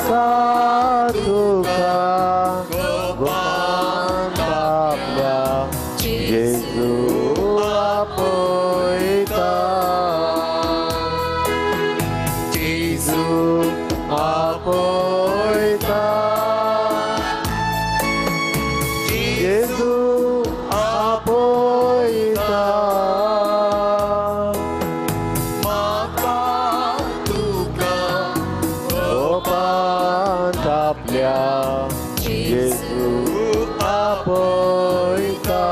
तुका गोपान आपल्या जेजू आपयता जेजू आपयता जेजू आपयता म्हाका तुका गोपान आपल्या जेजू आपयता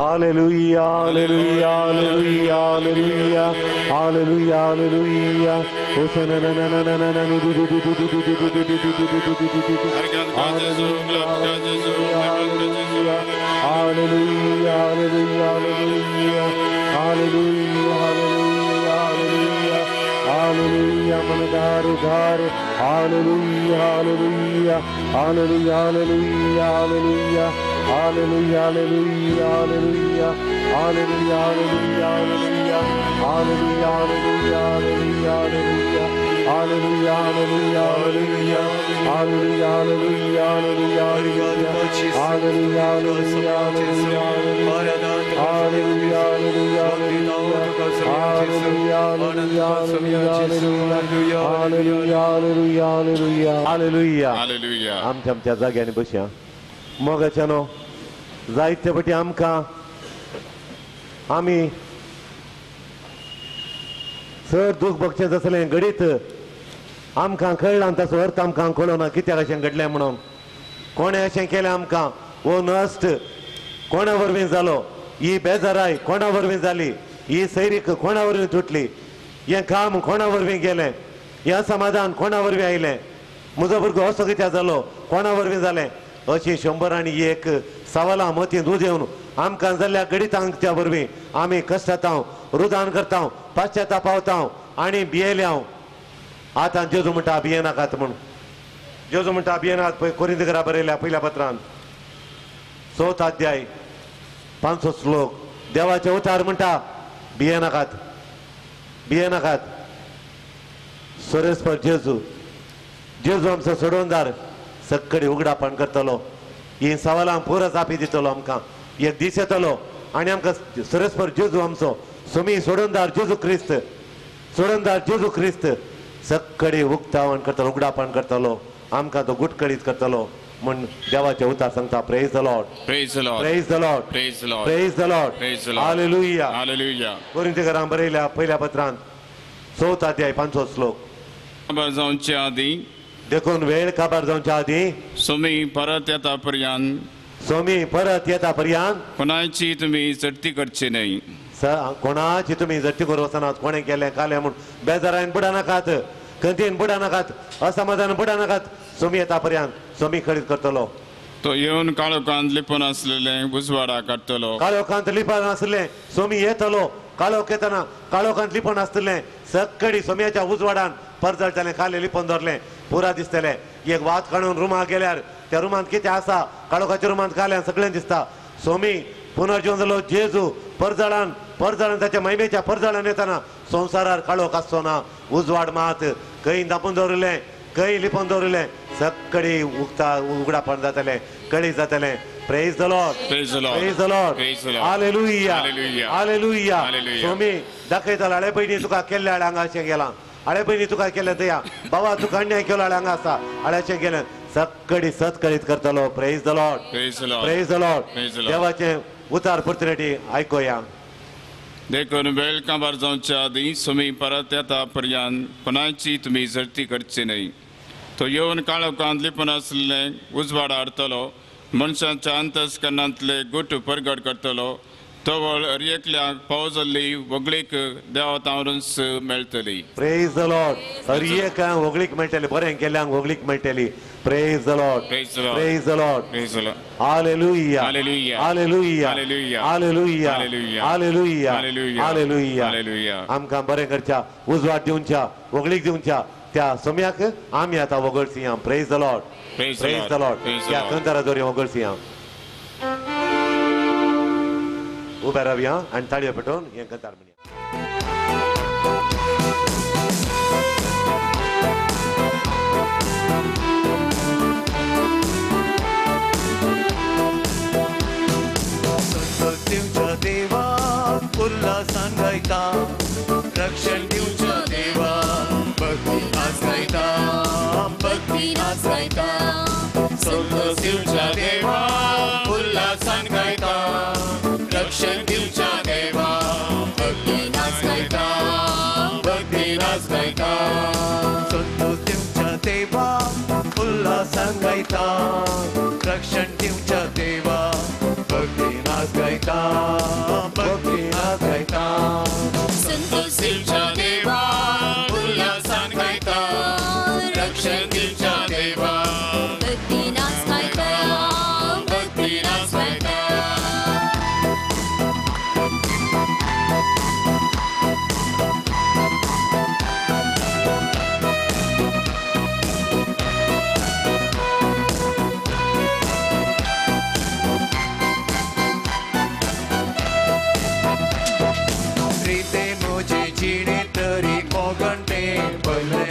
Hallelujah, hallelujah, hallelujah, hallelujah, hallelujah, hallelujah. Hosanna, na na na na na na. Hallelujah, hallelujah, hallelujah, hallelujah, hallelujah, hallelujah. Hallelujah, mangar udhar. Hallelujah, hallelujah, hallelujah, hallelujah, hallelujah. Hallelujah, hallelujah, hallelujah, hallelujah, hallelujah, hallelujah, hallelujah, hallelujah, hallelujah, hallelujah, hallelujah, hallelujah, hallelujah, hallelujah, hallelujah, hallelujah, hallelujah, hallelujah. आमच्या जाग्याने बसया मोगाच्यानो जायते फाटी आमकां आमी चड दूख भोगचें आसलें घडीत आमकां कळना ताचो अर्थ आमकां कळना कित्याक अशें घडलें म्हणून कोणें अशें केलें आमकां वो नश्ट कोणा वरवीं जालो ही बेजाराय कोणा वरवीं जाली ही सैरीक कोणा वरवीं तुटली हें काम कोणा वरवीं गेलें हें समाधान कोणा वरवीं आयलें म्हजो भुरगो असो कित्याक जालो कोणा वरवीं जालें अशी 101 सवालां मतींत उदेवन आमकां जाल्ल्या गणितांच्या वरवीं आमी कश्टातां रुदान करता पाश्चाताप पावता आनी भियेल्या आतां जेजू म्हणटा भियेनाकात म्हूण जेजू म्हणटा भियेनात पळय कोरिंथीकरां बरयल्या पयल्या पत्रांत 4 अध्याय 5 श्लोक देवाचे उतार म्हणटा भिये नाकात भिये नाकात सुरेस्पर जेजू जेजू आमचो सोडवणदार सक्कडी उगडापण करतलो ही सवालां पुरो जापी दितलो आमकां एक दीस येतलो आनी आमकां सुरेस्पर जेजू आमचो सोमी सोडवणदार जेजू क्रिस्त सोडवणदार जेजू क्रिस्त सक्कडी उक्तावण करतलो उगडापण करतलो आमकां तो गुटकळीत करतलो म्हण देवाचे उतार सांगता praise the Lord Praise the Lord. Praise the Lord Praise the Lord. Praise the Lord Praise the Lord. Hallelujah Hallelujah. कोरिंथीकरांक बरयल्या पहिल्या पत्रांत 4 अध्याय 5 श्लोक खबर जावच्या आदी देखून वेळ काबार जावच्या आदी सोमी परत येता पर्यंत सोमी परत येता पर्यंत कोणाची तुम्ही झडती करची नाही कोणाची तुम्ही जट्टी करू वचनात कोणे केले काले म्हूण बेजारान बुडा नाकात खंतीन बुडा नाकात असमाधान बुडा नाकात सोमी येता पर्यंत सोमी खरीद करतलो तो येवन काळोखांत लिपून असलेले उजवाडा काडटलो काळोखांत लिपन आसले सोमी येतलो काळोख येतना काळोखांत लिपन आसतले सक्कडी सोम्याच्या उजवाडान परजळटले काले लिपोन धरले पुरा दिसतले एक वात काडून रुमांत गेल्यार त्या रुमांत कितें आसा काळोखाच्या रुमांत काल्यान सगळें दिसता सोमी पुनर्जीवन जालो जेजू परजळान त्याच्या महिमेच्या परजळान येताना संवसारार काळोख आसचो ना उजवाड मात खंय दापून दवरले खंय लिपोन दवरले सक्कडी उगडापण जातले कडी जातले praise the Lord Praise the Lord. Praise the Lord Praise the Lord. Hallelujah Hallelujah. Hallelujah Hallelujah. Somi दाखयतालो आळे पयलीं तुका केल्ले आळे हांगा अशें गेलां आळे पयलीं तुका केलें दया बाबा तुका अन्याय केलो आळे हांगा आसा आळ्याचें गेलें सक्कडी सत्कळीत करतलो praise the Lord Praise the Lord. Praise the Lord Praise the Lord. देवाचे उतार पुर्तुनेटी आयकोया देखून वेळ काबार जावच्या आदी सोमी परत येता पर्यंत कोणाची तुम्ही झडती करची नाही तो येवन काळोखांत लिपून असलेले उजवाडा हाडटलो मनशांच्या अंतस्करणांतले गुट परगट करतलो तो वळ एकल्याक पावजल्ली वगळीक देवतावरूच मेळटली प्रेज द लॉर्ड हर एकांक व्हगलीक मेळटली बरें केल्यांक व्हगलीक मेळटली praise the Lord Praise the Lord. Praise the Lord Praise the Lord. Hallelujah Hallelujah. Hallelujah Hallelujah. Hallelujah Hallelujah. Hallelujah Hallelujah. Hallelujah Hallelujah. आमकां बरें करच्या उजवाड दिवच्या व्हगलीक दिवच्या त्या सोम्याक आमी आतां वगळसी praise the Lord Praise the praise Lord. The Lord Praise the त्या Lord. कंतारा जोरी वगळसी उबे रावया आनी ताळयो पेटोवन हें कंतार म्हणया दिवच्या देवा उल्हासान गायता रक्षण दिवच्या देवा भक्ती नाच गायता भक्ती नाच गायता संतोष दिवच्या देवा उल्हासान गायता रक्षण दिवच्या देवा भक्ती नाच गायता भक्ती नाच गायता संतोष दिवच्या देवा उल्हासान गायता रक्षण दिवच्या देवा भक्ती नाच गायता भक्ती नाच गायता संतोष दिवच्या देवा उल्हासान गायता रक्षण दिवच्या देवा भक्ती नाच गायता भक्ती नाच गायता रीते मुझे जीणे तरी कोगंटे भरले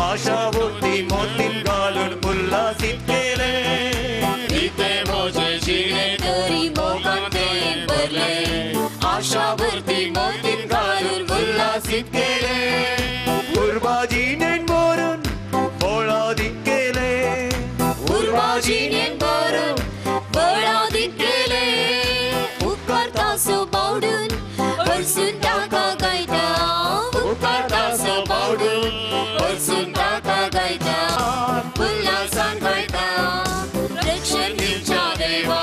आशा बुद्धी मोतीन घालून उल्हासित केले रीते मुझे जीणे तरी मोकांते भरले आशा भरती मोतीन घालून उल्हासित केले उर्बाजीने बोरून बोळादीत केले उर्वाजीने बरं बळादीत केले उपकारता सो बावडून हरसून टाका गायता उपकारता सो बावडून हरसून टाका गायता उल्हासान गायता रक्षण दिवच्या देवा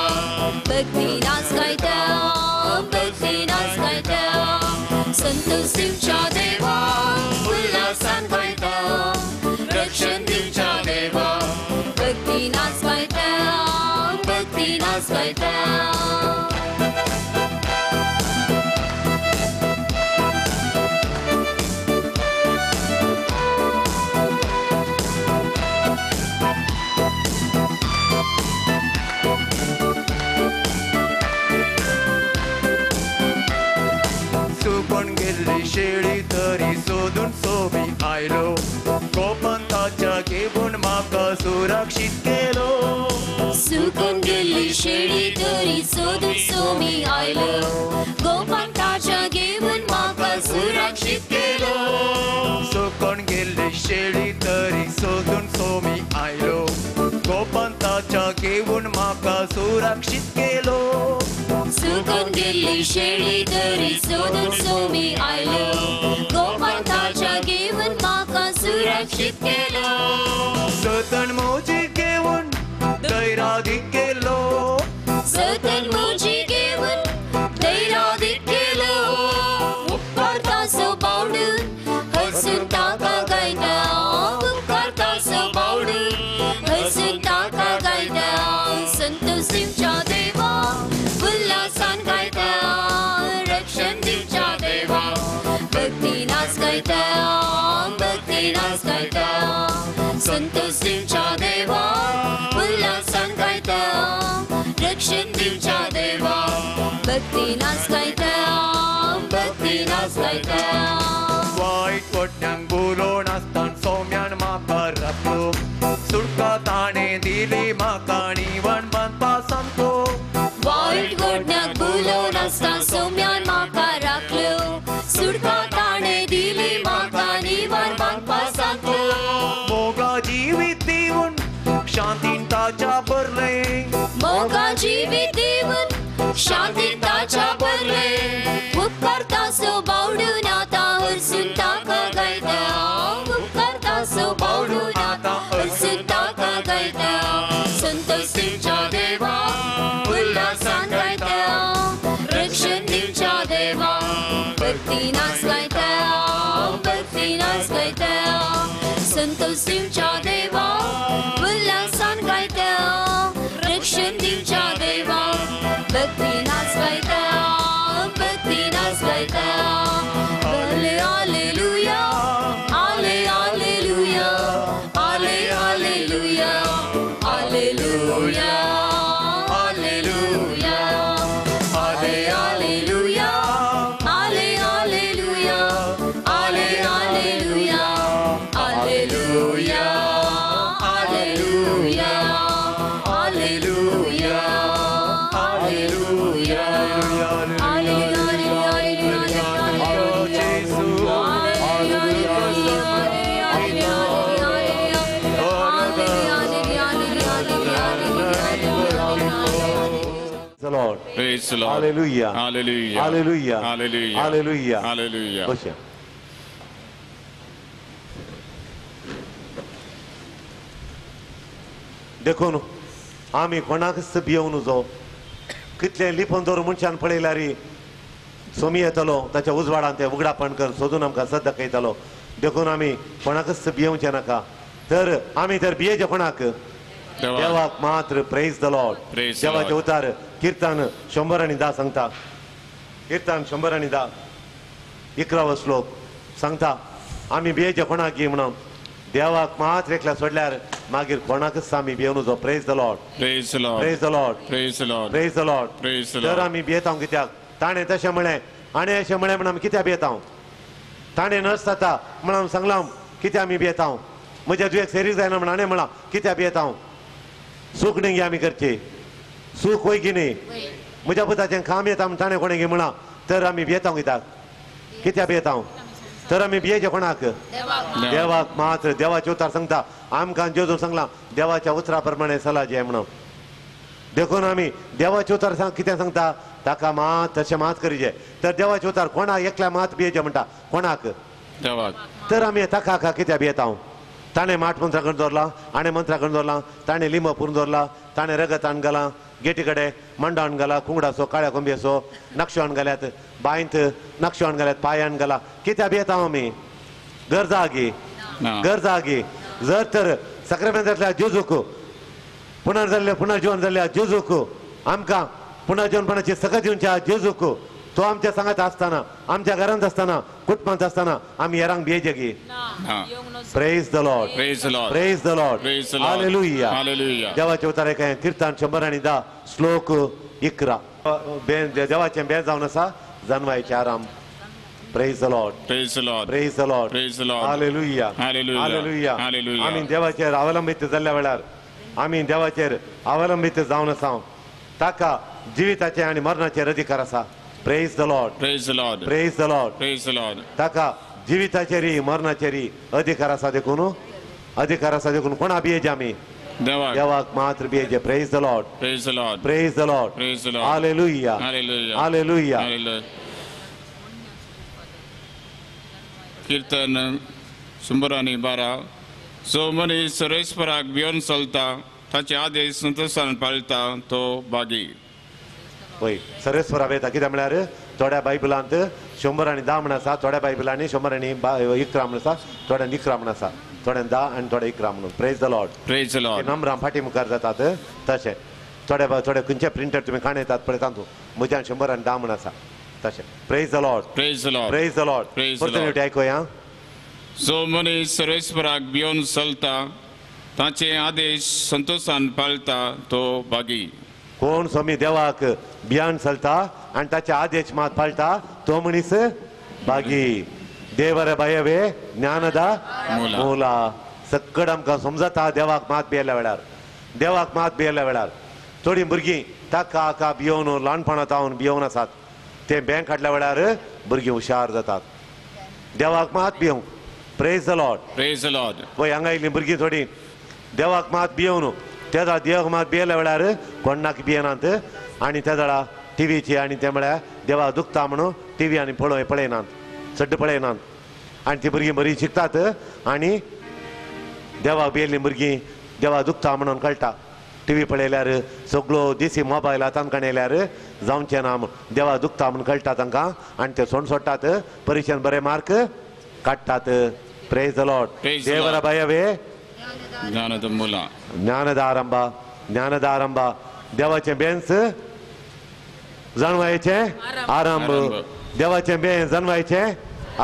भक्ती नाच गायता भक्ती नाच गायता संतोष दिवच्या देवा उल्हासान गायता रक्षण दिवच्या देवा भक्ती नाच गायता भक्ती नाच गायता शेळी तरी सोदून सोमी आयलो गोपांताच्या घेऊन म्हाका सुरक्षीत केलो सुकून गेल्ली शेळी तरी सोदून सोमी आयलो गोपंताच्या घेऊन म्हाका सुरक्षीत केलो सुकून गेल्ली शेळी तरी सोदून सोमी आयलो गोपांताच्या घेऊन म्हाका सुरक्षीत केलो सतन मोजी घेऊन दैराधीक केलो सतन मोजी घेऊन दैराधीक केलो उपकार तासो बावडून हसून ताका गायता उपकार तासो बावडून हसून ताका गायता संतोष दिवच्या देवा उल्हासान गायता रक्षण दिवच्या देवा भक्ती नाच गायता भक्ती नाच गायता संतोष दिवच्या देवा उल्हासान गायता रक्षण दिवच्या देवा भक्ती नाच गायता भक्ती नाच गायता वाईट कोट्यांक बोलोवन आसतना सौम्यान म्हाका राखलो सुटका ताणें दिली म्हाका निवण बांदपा सांगतो वाईट घडण्याक बोलोवन आसता सौम्यान म्हाका राखलो सुटका ताणें दिली म्हाका निवण बांदपा सांगलो मोगा जिवीत दिवन शांतीन ताच्या भरले मोगा जिवीत दिवन शांतीन ताच्या भरले उपकार तासो बावडून आतां हरसून ताका गायता उपकार तासो बावडून आतां हरसून ताका गायता संतोष दिवच्या देवा उल्हासान गायता रक्षण दिवच्या देवा भक्ती नाच गायता भक्ती नाच गायता संतोष दिवच्या देवा उल्हासान गायता रक्षण दिवच्या देवा भक्ती नाच गायता भक्ती नाच गायता हाले हालेलुया हाले हालेलुया हाले हालेलुया हालेलुया हालेलुया हाले हालेलुया हाले हालेलुया हाले hallelujah hallelujah hallelujah hallelujah hallelujah The Lord. Praise the Lord. Hallelujah. Hallelujah. Hallelujah. Hallelujah. Hallelujah. Hallelujah. बसया. देखून आमी कोणाकच भियोवन उजो कितले लिपोवन दवर मनशान पळयल्यार सोमी येतलो ताच्या उजवाडान ते उगडापण कर सोदून आमकां सद दाखयतलो देखून आमी कोणाकच भियोवचे नाका तर आमी तर भियेचे कोणाक देवाक मात्र praise the Lord Praise the देवाचे Lord. उतार कीर्तन 110 सांगता कीर्तन 110 11वा श्लोक सांगता आमी भियेचे कोणाक घे म्हणून देवाक मात्र एकल्या सोडल्यार मागीर कोणाकच आमी भियोवन उजो praise the Lord Praise the Lord. Praise the Lord Praise the Lord. Praise the Lord Praise the तर Lord. आमी भियेता कित्याक ताणें तशें म्हळें आनी अशें म्हळें म्हणून आमी कित्याक भियेता ताणें नस जाता म्हणून सांगलां कित्याक आमी भियेता म्हज्या तुवेक सेरीक जायना म्हणून आनी म्हळां कित्याक भियेता सूख न्ही आमी करची सूख वय की न्ही म्हज्या पुताचें काम येता म्हण ताणें कोणें घे म्हणा तर आमी भियेता कित्याक कित्याक भियेता तर आमी भियेचे कोणाक देवाक मात्र देवाचे उतार सांगता आमकां जेजू सांगलां देवाच्या उतरा प्रमाणे चला जे म्हणून देखून आमी देवाचे उतार कितें सांगता ताका मात तशें मात करीचे तर देवाचे उतार कोणाक एकल्या मात भियेचे म्हणटा कोणाक देवाक तर आमी ताका कित्याक भियेता ताणें माठ मंत्रा करून दवरला आनी मंत्रा करून दवरला ताणें लिंब पुरून दवरला ताणें रगत आण घालां गेटी कडेन मंडो आण घाला कुंगडाचो काळ्या कोंबयेचो नक्षो आण घाल्यात बांयत नक्षो आण घाल्यात पांय आण घाला कित्याक भियेता आमी गरजा गी ना. गरजा गी जर तर सक्रामेंत जातल्या जेजूक पुनर्जीवन जाल्ल्या जेजूक आमकां पुनर्जीवनपणाची सकत दिवच्या जेजूक तो आमच्या सांगात असताना आमच्या घरांत असताना कुटुंबांत असताना आमी हेरांक भियेचे गी ना. Praise the Lord Praise the Lord. Praise the Lord Praise the Lord. Hallelujah Hallelujah. देवाचे उतार काय कीर्तन 110 श्लोक 11 देवाचे बेज जावन आसा जन्मायचे आराम praise the Lord Praise the Lord. Praise the Lord Praise the Lord. Hallelujah Hallelujah. Hallelujah Hallelujah. आमी देवाचेर अवलंबित जाल्ल्या वेळार आमी देवाचेर अवलंबित जावन आसा ताका जिविताचे आणि मरणाचे अधिकार आसा. Praise the Lord. Praise the Lord. Praise the Lord. Praise the Lord. ताका जिविताचेरी मरणाचेरी अधिकार आसा देखून कोणा भियेजे आमी देवाक. देवाक मात्र भियेजे. Praise the Lord. Praise the Lord. Praise the Lord. Praise the Lord. Hallelujah. Hallelujah. Hallelujah. Hallelujah. कीर्तन सुंबरानी 12. जो मनीस रेस्पराक भियोन चलता ताचे आदेश संतोषान पाळटा तो भागी. पळय सरेस्वरा वेता कित्याक म्हळ्यार थोड्या बायबलांत 100 आनी 10 म्हण आसा, थोड्या बायबलांनी 100 आनी 11 म्हण आसा, थोड्यान 11 म्हण आसा, थोड्यान 10 आनी थोड्या 11 म्हणून. Praise the Lord. Praise the Lord. नंबरां फाटी मुखार जातात तशें. थोडे खंयचे प्रिंटर तुमी काणयतात पळय तातूंत म्हज्यान 100 आनी 10 म्हण आसा तशें. Praise the Lord. Praise the Lord. Praise the Lord. Praise the परतून Lord. आयकुया. जो मनीस रेस्पराक भियोन चलता ताचे आदेश संतोषान पाळटा तो भागी. कोण स्वामी देवाक भियान चलता आनी ताचे आदेश मात पाळटा तो मनीस भागी. देवरे भयवे ज्ञानदा मोला. सकड आमकां समजता देवाक मात भियेल्या वेळार. थोडीं भुरगीं ताका भियोवन ल्हानपणांतावन भियोवन आसात. ते बँक हाडल्या वेळार भुरगीं हुशार जातात. देवाक मात भियोवंक. Praise the Lord. Praise the Lord. पळय हांगा येयलीं भुरगीं थोडीं देवाक मात भियोवन तेदा देवाक मात भियेल्या वेळार कोणाक भियेनात आनी तेदा टीव्हीची आनी ते म्हळ्यार देवाक दुखता म्हणून टीव्ही आनी पळयनात, सड्ड पळयनात. आनी ती भुरगीं बरीं शिकतात आनी देवाक भियेल्लीं भुरगीं देवाक दुखता म्हणून कळटा. टीव्ही पळयल्यार सगळो दिसी मोबायल हातान काडयल्यार जावचें ना. देवाक दुखता म्हणून कळटा तांकां आनी ते सोंड सोडटात. परिक्षेन बरे मार्क काडटात. Praise the Lord. Praise the देवरा Lord. भयवे ಜ್ಞಾನದ ಮೂಲ. ज्ञानदा आरंभ. देवाचे बेंस जाणवायचे आरंभ. देवाचे बेंस जाणवायचे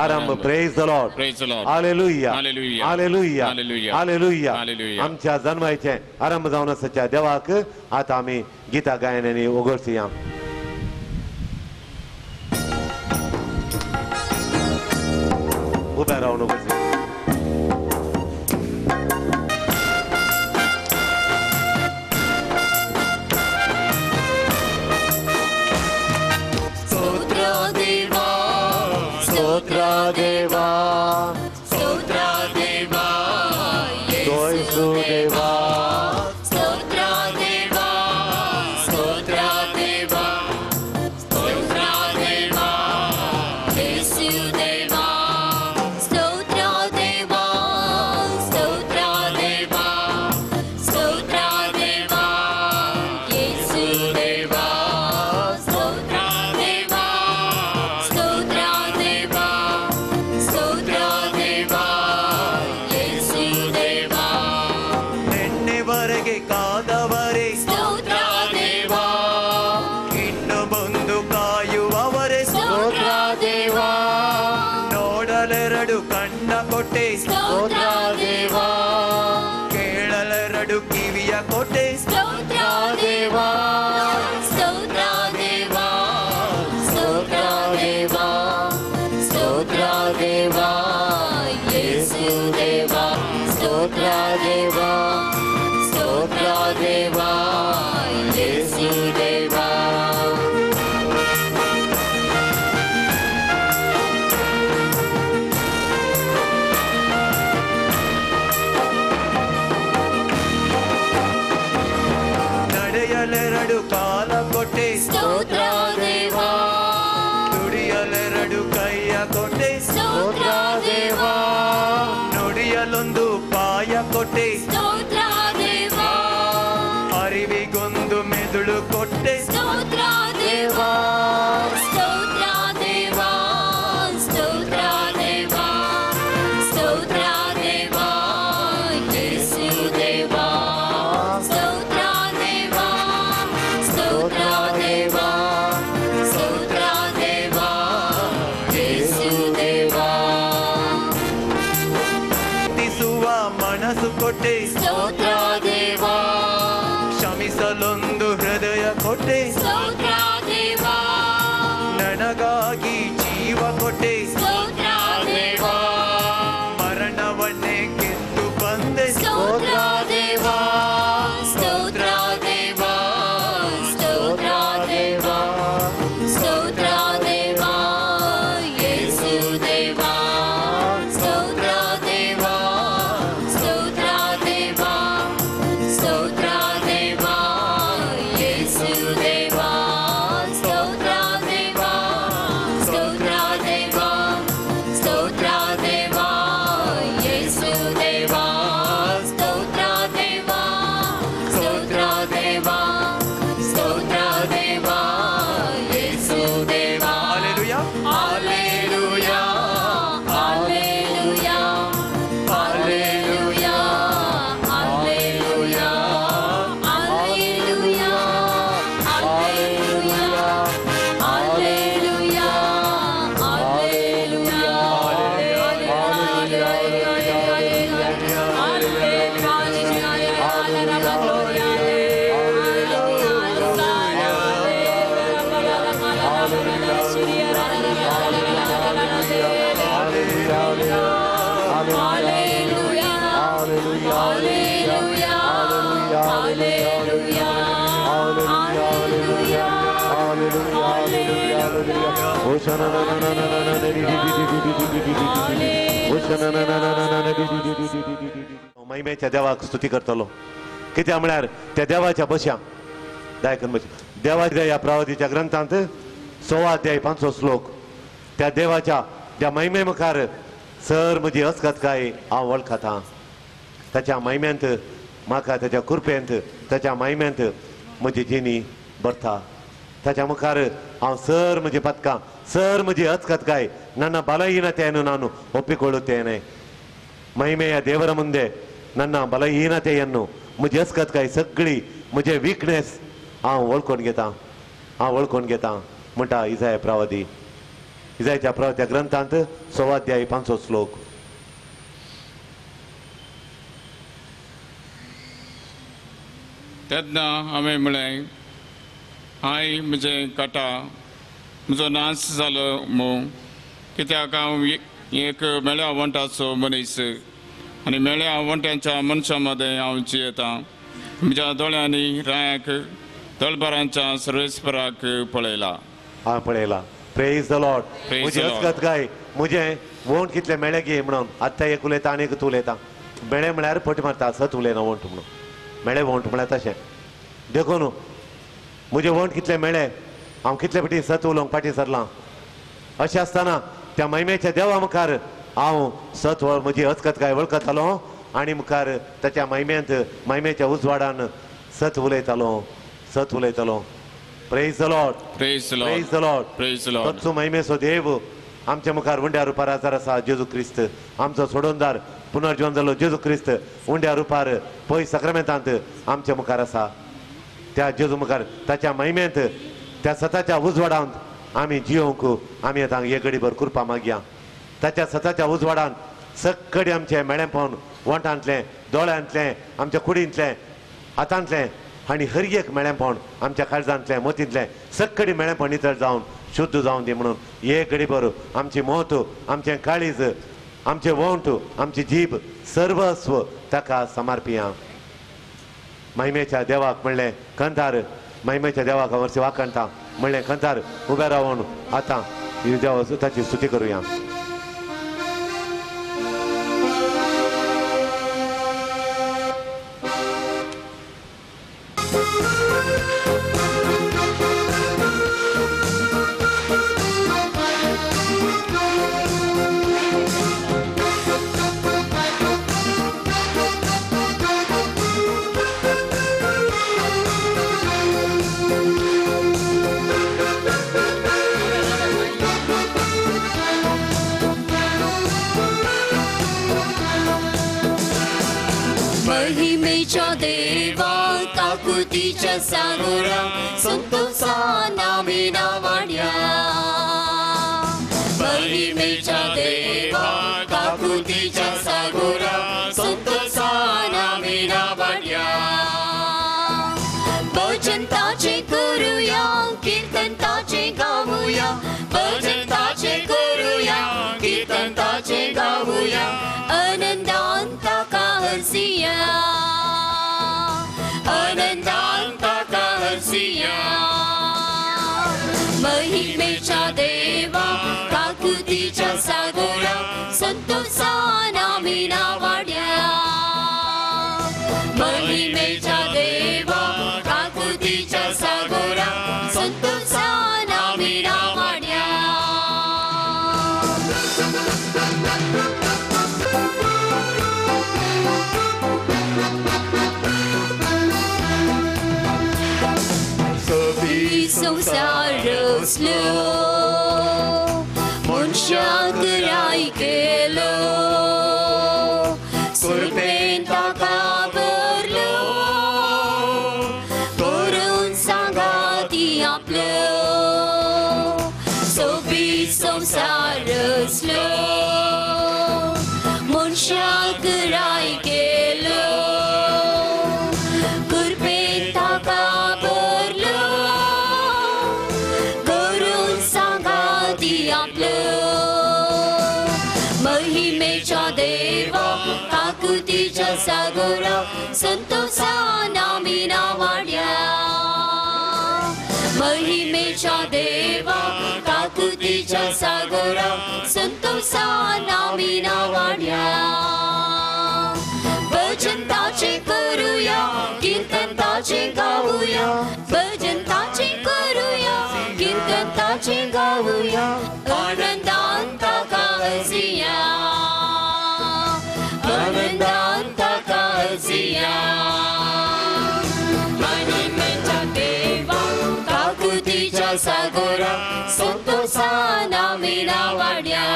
आरंभ. Praise the Lord. Praise the Lord. Hallelujah. Hallelujah. Hallelujah. Hallelujah. Hallelujah. Hallelujah. आमच्या जन्माचे आरंभ जावन आसाच्या देवाक आतां आमी गितां गायनांनी ओगळसुया. उबे रावन ओगळसुया. देवा स्तोत्र देवा येशू देवा स्तोत्र देवा स्तोत्र देवा स्तोत्र देवा येशू देवा स्तोत्र देवा स्तोत्र देवा स्तोत्र देवा येशू देवा स्तोत्र देवा स्तोत्र देवा स्तोत्र देवा येशू देवा ಎಣ್ಣೆವರೆಗೆ ಕಾದವರೇ ಸ್ತೋತ್ರ ದೇವಾ ಇನ್ನು ಬಂದು ಕಾಯುವವರೇ ಸ್ತೋತ್ರ ದೇವಾ ನೋಡಲೆರಡು ಕಣ್ಣ ಕೊಟ್ಟೆ ಸ್ತೋತ್ರ ದೇವಾ ಕೇಳಲೆರಡು ಕಿವಿಯ ಕೊಟ್ಟೆ ಸ್ತೋತ್ರ ದೇವಾ ಸ್ತೋತ್ರ ದೇವಾ ಸ್ತೋತ್ರ ದೇವಾ ಸ್ತೋತ್ರ ದೇವಾ ಯೇಸು ದೇವಾ ಸ್ತೋತ್ರ ದೇವಾ ಸ್ತೋತ್ರ ದೇವಾ ಯೇಸು ದೇವಾ ನಡೆಯಲೆರಡು ಕಾಲ ಕೊಟ್ಟೆ ಸ್ತೋತ್ರ ದೇವಾ ದುಡಿಯಲೆರಡು ಕೈಯ ಕೊಟ್ಟೆ ಸ್ತೋತ್ರ ದೇವಾ ನುಡಿಯಲೊಂದು ಪಾಯ ಕೊಟ್ಟೆ ಸ್ತೋತ್ರ ದೇವಾ ಅರಿವಿಗೊಂದು ಮೆದುಳು ಕೊಟ್ಟೆ ಸ್ತೋತ್ರ ದೇವಾ ಸ್ತೋತ್ರ ದೇವಾ ಸ್ತೋತ್ರ ದೇವಾ ಸ್ತೋತ್ರ ದೇವಾ ಯೇಸು ದೇವಾ ಸ್ತೋತ್ರ ದೇವಾ ಸ್ತೋತ್ರ ದೇವಾ ಸ್ತೋತ್ರ ದೇವಾ ಯೇಸು ದೇವಾ ಪ್ರೀತಿಸುವ ಮನಸ್ಸು ಕೊಟ್ಟೆ ಸ್ತೋತ್ರ ದೇವಾ ಕ್ಷಮಿಸಲೊಂದು ಹೃದಯ ಕೊಟ್ಟೆ ಸ್ತೋತ್ರ ದೇವಾ ನನಗಾಗಿ ಜೀವ ಕೊಟ್ಟೆ ಸ್ತೋತ್ರ ದೇವಾ ಮರಣವನ್ನೇ ಗೆದ್ದು ಬಂದೆ ಸ್ತೋತ್ರ ದೇವಾ ಸ್ತೋತ್ರ ದೇವಾ ಸ್ತೋತ್ರ महिमेच्या देवाक स्तुती करतलो कित्याक म्हळ्यार त्या देवाच्या बशा दायकन देवाच्या या प्रवादीच्या ग्रंथांत 16 अध्याय 5 श्लोक त्या देवाच्या त्या महिमे मुखार सर म्हजी अस्खतकाय हांव वळखता ताच्या महिम्यांत म्हाका ताच्या कृपेंत ताच्या महिम्यांत म्हजी जिणी भरता ताच्या मुखार हांव सर म्हजी पदकां सर म्हजी अस्खतकाय ನನ್ನ ಬಲಹೀನತೆಯನ್ನು ನಾನು ಒಪ್ಪಿಕೊಳ್ಳುತ್ತೇನೆ ಮಹಿಮೆಯ ದೇವರ ಮುಂದೆ ನನ್ನ ಬಲಹೀನತೆಯನ್ನು म्हजी अस्खतकाय सगळी म्हजे वीकनेस हांव वळखून घेता म्हणटा इसाया प्रवादी इसायाच्या प्रवाद्या ग्रंथांत 16 अध्याय 5 श्लोक तेन्ना हांवें म्हळें हांय म्हजें काटा म्हजो नाश जालो मू कित्याक हांव एक मेळ्या आवंटाचो मनीस आनी मेळ्या आवंट्यांच्या मनशा मदें हांव जियेतां म्हज्या दोळ्यांनी रायाक तळबारांच्या सर्वेस्पराक पळयला हांव पळयला प्रेज द लॉर्ड Praise म्हजी the Lord. अस्खतकाय म्हजें वोंट कितलें मेळ्ळें गे म्हणून आत्तां एक उलयता आनी एक तूं उलयता मेळ्ळें म्हळ्यार फट मारता सत उलयना वोंट म्हणून मेळ्ळें वोंट म्हळ्यार तशें देखून म्हजें वोंट कितलें मेळ्ळें हांव कितले फाटी सत उलोवंक फाटीं सरलां अशें आसतना त्या महिमेच्या देवा मुखार हांव सत म्हजी अस्खतकाय वळखतालो आनी मुखार ताच्या महिमेच्या उजवाडान सत उलयतालो praise the Lord praise the praise the Lord praise the Lord तत्सो महिमेचो देव आमच्या मुखार उंड्या रुपार आजार आसा जेजू क्रिस्त आमचो सोडोनदार पुनर्जीवन जाल्लो जेजू क्रिस्त उंड्या रुपार पय सक्रामेंतांत आमच्या मुखार आसा त्या जेजू मुखार ताच्या महिमेंत त्या सताच्या उजवाडांत आमी जियोंक आमी आतां हे घडीभर कृपा मागया ताच्या सताच्या उजवाडान सक्कडी आमचें मेळेपण वोंटांतलें दोळ्यांतलें आमच्या कुडींतलें हातांतलें आनी हर एक मेळेपण आमच्या काळजांतलें मतींतलें सक्कडी मेळेपण नितळ जावन शुद्ध जावन दी म्हणून हे घडीभर आमची मोत आमचें काळीज आमचें वोंट आमची जीब सर्वस्व ताका समर्पिया महिमेच्या देवाक म्हणलें कंथार महिमेच्या देवाक वर्सी वाकणटा म्हणलें कंथार उबें रावन आतां देवा ताची स्तुती करुया महिमेच्या देवा काकुतीच्या सागोरा संतोषान आमी नावाड्या महिमेच्या देवा काकुतीच्या सागोरा संतोषान आमी नावाड्या भजन ताचे करूया कीर्तन ताचे गाऊया भजन ताचे करूया कीर्तन ताचे गाऊया आनंदान ताका हसिया आनंदान ताका हसिया महिमेच्या देवा काकुतीच्या सागोरा संतोषान आमी नावाड्या महिमेच्या देवा काकुतीच्या सागोरा संतोषान आमी नावाड्या संसार रचलो मनशाक राय केलो कृपेन ताका भरलो करून सांगा ती आपलो सोबी संसार रचलो मनशाक राय केलो कृपेन ताका भरलो करून सांगा ती आपलो महिमेच्या देवा काकुतीच्या सागोरा संतोषान आमी नावाड्या महिमेच्या देवा ताचे गाऊया भजन ताचे करूया कीर्तन ताचे गाऊया आनंदांत ताका हसिया आनंदांत ताका हसिया महिमेच्या देवा काकुतीच्या सागरा संतोषान आमी नावाड्या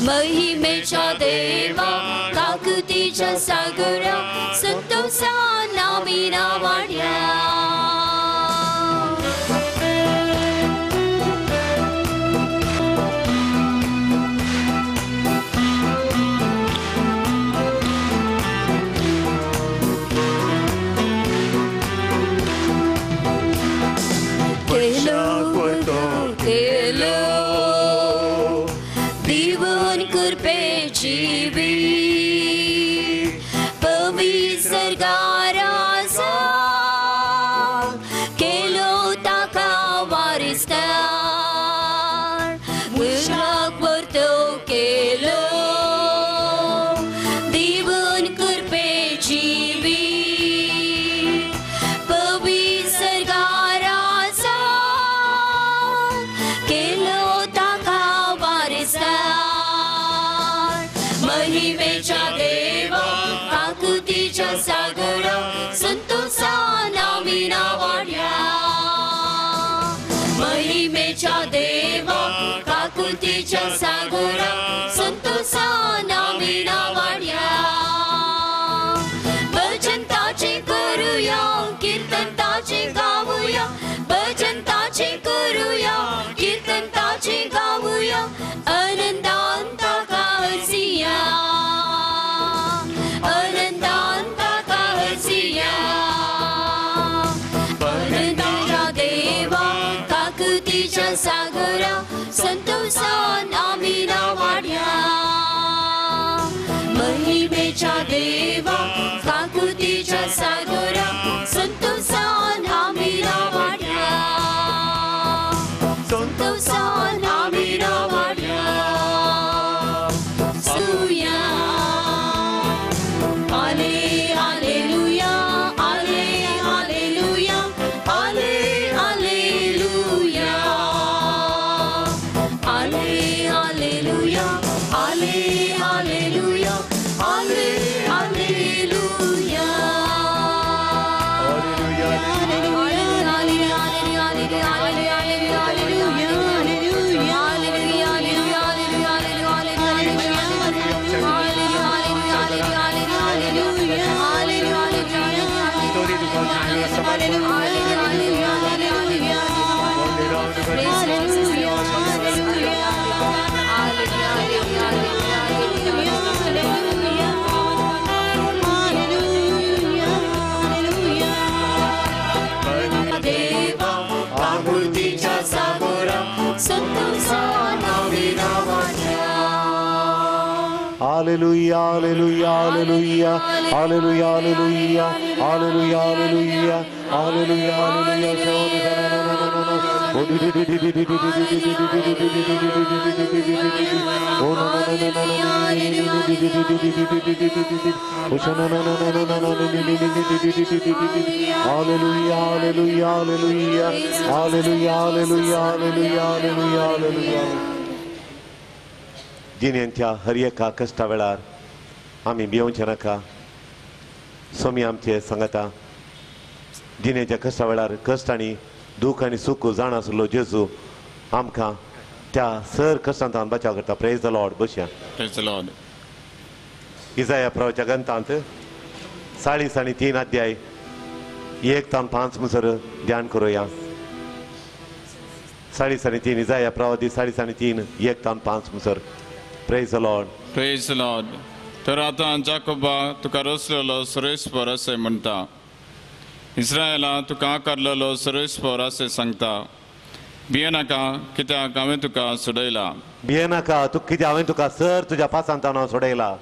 महिमेच्या देवा काकुतीच्या सागरा संतोषान आमी नावाड्या दिवन कृपेची बी पवित्रगाराचा केलो ताका वारिस्तार मुळाक वर्तो केलो दिवन कृपेची बी पवित्रगाराचा केलो ताका वारिस्तार महिमेच्या देवा काकुतीच्या सागरा संतोषान आमी नावाड्या महिमेच्या देवा काकुतीच्या सागरा संतोषान आमी नावाड्या भजन ताचे करूया कीर्तन ताचे गाऊया भजन ताचे करूया कीर्तन ताचे गाऊया आनंदांत ताका हसिया आनंदांत ताका हसिया आनंदाच्या देवा काकुतीच्या सागरा संतोषान आमी नावाड्या महिमेच्या देवा काकुतीच्या सागरा संतोषान आमी नावाड्या संतोषान आमी नावाड्या सुया आले हालेलुया आले हालेलुया आले हालेलुया आले हालेलुया आले हालेलुया आले hallelujah Hallelujah, hallelujah, hallelujah, hallelujah, hallelujah, hallelujah, hallelujah, hallelujah, hallelujah. जिन्यांच्या हर एका कश्टा वेळार आमी भिवचे नाका स्वामी आमचे सांगता जिन्याच्या कश्टा वेळार कश्ट आनी दूख आनी सुख जाण आसलो जेजू आमकां त्या सर कश्टांतल्यान बचाव करता प्रेज द लॉर्ड बसया Praise the Lord. इजाया प्रवच्या ग्रंथांत 40 आनी 3 अध्याय 1 तान 5 मुसर ध्यान करूया 40 आनी 3 इजाया प्रवादी 40 आनी 3 1 तान 5 मुसर Praise the Lord. Praise the Lord. तर आता जाकोबा तुका रचलेलो सुरेस्पर असे म्हणटा इस्रायला तुका आकारलेलो सुरेस्पर असे सांगता भियेनाका कित्याक हांवें तुका सोडयला भियेनाका तू कितें हांवें तुका सर तुज्या पासांत हांव सोडयला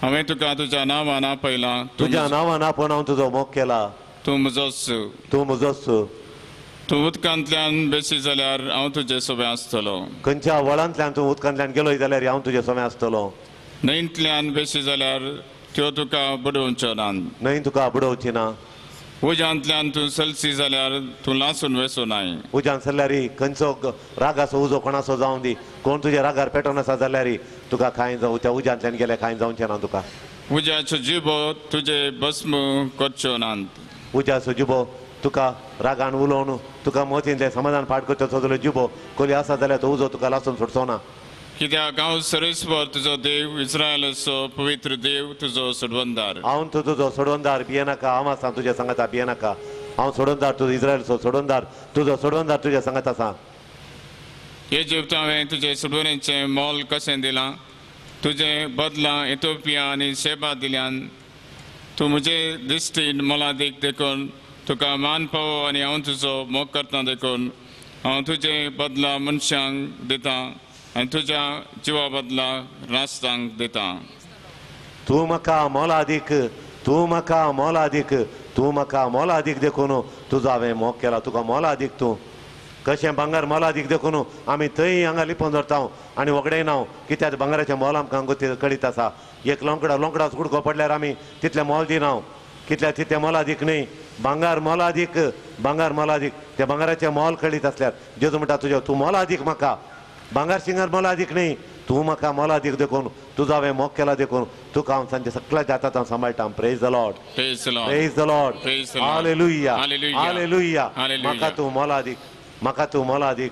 हांवें तुका तुज्या नांवान आपयला तुज्या नांवान आपोवन हांव तुजो मोग केला तूं म्हजोच तूं म्हजोच तूं उदकांतल्यान बेसी जाल्यार हांव तुजे सोबे आसतलो खंयच्या वळांतल्यान तूं उदकांतल्यान गेलोय जाल्यार हांव तुजे सोबे आसतलो न्हंयतल्यान बेसी जाल्यार त्यो तुका बुडोवच्यो नात न्हंय तुका बुडोवची ना उज्यांतल्यान तूं चलसी जाल्यार तूं लासून वचूं नाय उज्यान सरल्यारी खंयचो रागाचो उजो कोणाचो जावं दी कोण तुज्या रागार पेटोवन आसा जाल्यार तुका कांय जावं त्या उज्यांतल्यान गेल्यार कांय जावचें ना तुका उज्याच्यो जिबो तुजे भस्म करच्यो नात उज्याचो जिबो तुका रागान उलोवन तुका मोतींतले समाधान फाट करचो जाल्यार जिबो कोली आसा जाल्यार तो उजो तुका लासून सुटचो ना कित्याक हांव सरस्वर तुजो देव इस्रायलाचो पवित्र देव तुजो सोडवंदार हांव तुजो सोडवंदार भियेनाका हांव आसा तुज्या सांगाता भियेनाका हांव सोडवंदार तुजो इस्रायलचो सोडवंदार तुजो सोडवंदार तुज्या सांगात आसा इजिप्त हांवें तुजे सोडवणेचें मोल कशें दिलां तुजे बदला इथिओपिया आनी शेबा दिल्यान तूं म्हजे दिश्टीन मोलादीक देखून तुका मान पावो आनी हांव तुजो मोग करता देखून हांव तुजे बदला मनशांक दितां आनी तुज्या जिवा बदला राष्ट्रांक दितां तूं म्हाका मोलादीक तूं म्हाका मोलादीक तूं म्हाका मोलादीक देखून तुजो हांवें मोग केला तुका मोलादीक तूं कशें भांगर मोलादीक देखून आमी थंय हांगा लिपोवन धरता आनी वगडयना कित्याक भांगराचें मोल आमकां कळीत आसा एक लोंकडाच कुडको पडल्यार आमी तितलें मोल दिना कितल्या तितलें मोलादीक न्ही भांगर मोलादीक त्या भांगराचें मोल कळीत आसल्यार जेजू म्हणटा तुजें तूं मोलादीक म्हाका भांगर शिंगर मोलादीक न्ही तूं म्हाका मोलादीक देखून तुजो हांवें मोग केला देखून तुका हांव सांजे सगळ्या जातात हांव सांबाळटा praise the Lord Praise the Lord. Praise the Lord Praise the Lord. Hallelujah Hallelujah. Hallelujah Hallelujah. म्हाका तूं मोलादीक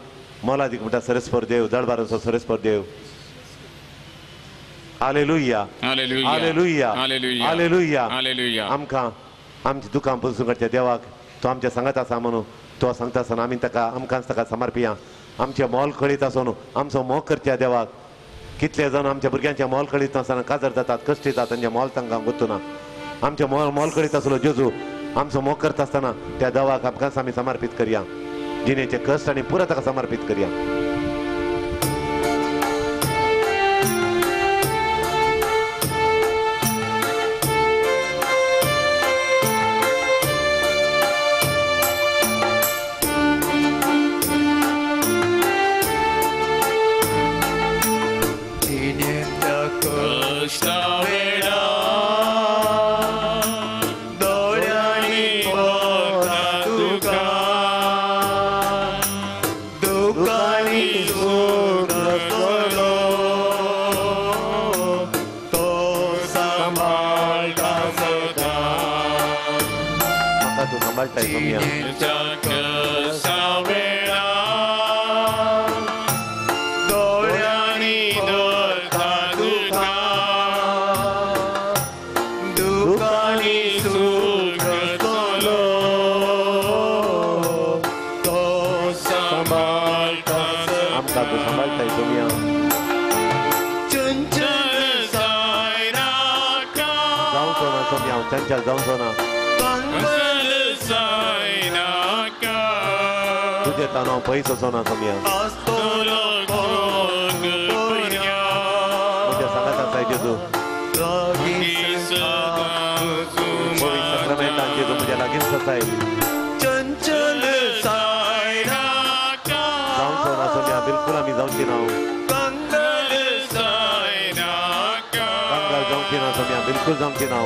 म्हणटा सरस्पर देव जडबाराचो सरस्पर देव hallelujah Hallelujah. Hallelujah Hallelujah. Hallelujah Hallelujah. आमकां आमच्या दुकान पसून करच्या देवाक तो आमच्या सांगात आसा म्हणून तो सांगता आसतना आमी ताका आमकांच ताका समर्पिया आमचे मोल कळीत आसून आमचो मोग करच्या देवाक कितले जाण आमच्या भुरग्यांचे मोल कळीत नासतना काजर जातात कश्ट येतात तांचे मोल तांकां गुंतुना आमचे मोल कळीत आसलो जेजू आमचो मोग करता आसतना त्या देवाक आमकांच आमी समर्पीत करया जिणेचे कश्ट आनी पुरा ताका समर्पीत करया सांभाळताय सोम्या आमकां तूं सांभाळताय सोम्या जावचो ना सोम्या हांव चंचल जावचो ना तुजे तानो पयस वचो ना सोम्या म्हज्या सांगात आसाय जेजू पवित्र सक्रमेंटान जेजू म्हज्या लागींच आसाय जावचो ना सोम्या बिलकुल आमी जावची ना कांगाल जावची ना सोम्या बिलकुल जावची ना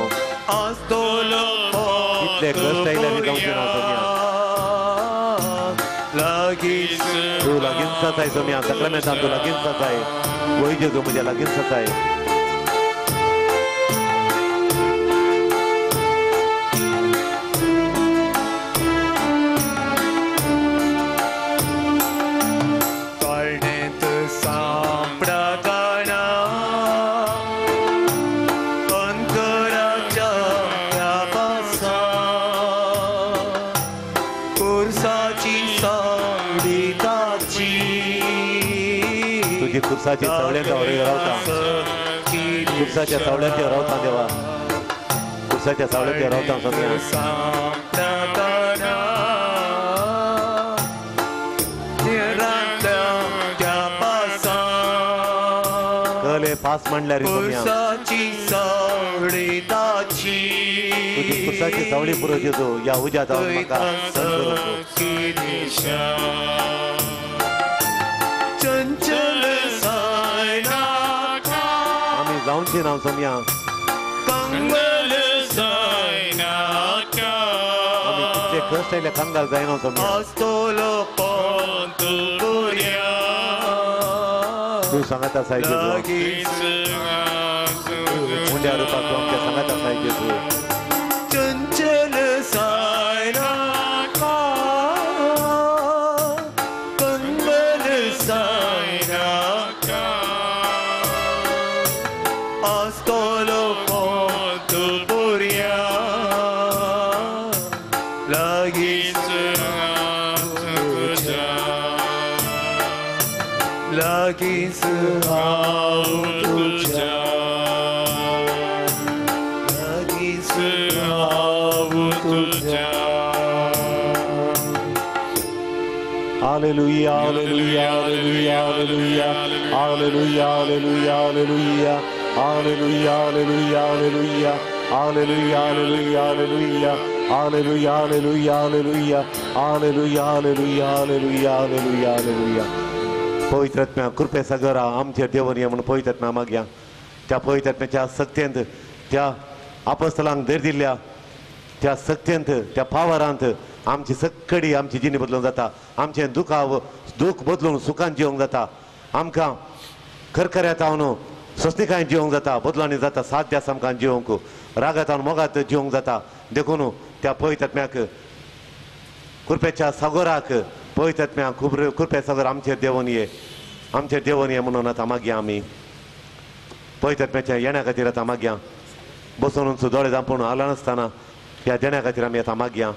कितले कश्ट आयले आमी जावची ना सोम्या तूं लागींच आसाय सोम्या सक्रमेंटान तूं लागींच आसाय वय जेजू म्हज्या लागींच आसाय तुझी खुर्साची सवळ्यांच्या रावता खुर्साच्या सवळ्यांच्या रावता देवा खुर्साच्या सवळ्यांच्या रावता सोम्या कले पास म्हणल्यार सोम्या तुझी खुर्साची सवळी पुरो जेजू या उज्या जावन म्हाका आमी जावची ना सोम्या कंगल सायनाका आम्ही तुमचे कष्ट आयले कंगाल जायना सोम्या आस्तोलो पोंतुर्या तू सांगत आसाय जेजू लागीं मुंड्या रुपाक तू आमच्या सांगत आसाय जेजू चंचल सायनाका कंगल सायनाका आस्तोलो पोंतुर्या लागीं लागींच हांव तुज्या लागींच हांव तुज्या Hallelujah, hallelujah, hallelujah, hallelujah, hallelujah, hallelujah, hallelujah, hallelujah, hallelujah, hallelujah, hallelujah, hallelujah, hallelujah, hallelujah, hallelujah, hallelujah, hallelujah, hallelujah, hallelujah, hallelujah. पवित्र आत्म्या कृपे सागरा आमचे देवन ये म्हणून पवित्र आत्म्या मागया त्या पवित्र आत्म्याच्या सक्त्यंत त्या अपस्तलांक धीर दिल्ल्या त्या सक्त्यंत त्या पावरांत आमची सगळी आमची जिणी बदलून जाता आमचे दूख बदलून सुखान जिवंक जाता आमकां खरखऱ्यात हांव स्वस्तिकाय जिवंक जाता बदलांनी जाता साध्य आसा आमकां जिवंक रागात हांव मोगात जिवंक जाता देखून त्या पवित्र आत्म्याक कृपेच्या सागोराक पवित्र आत्म्या कृपे सागर आमचे देवन ये म्हणून आतां मागया आमी पवित्र आत्म्याच्या येण्या खातीर आतां मागया बसून दोळे धांपून आला नासतना ह्या देण्या खातीर आमी आतां मागया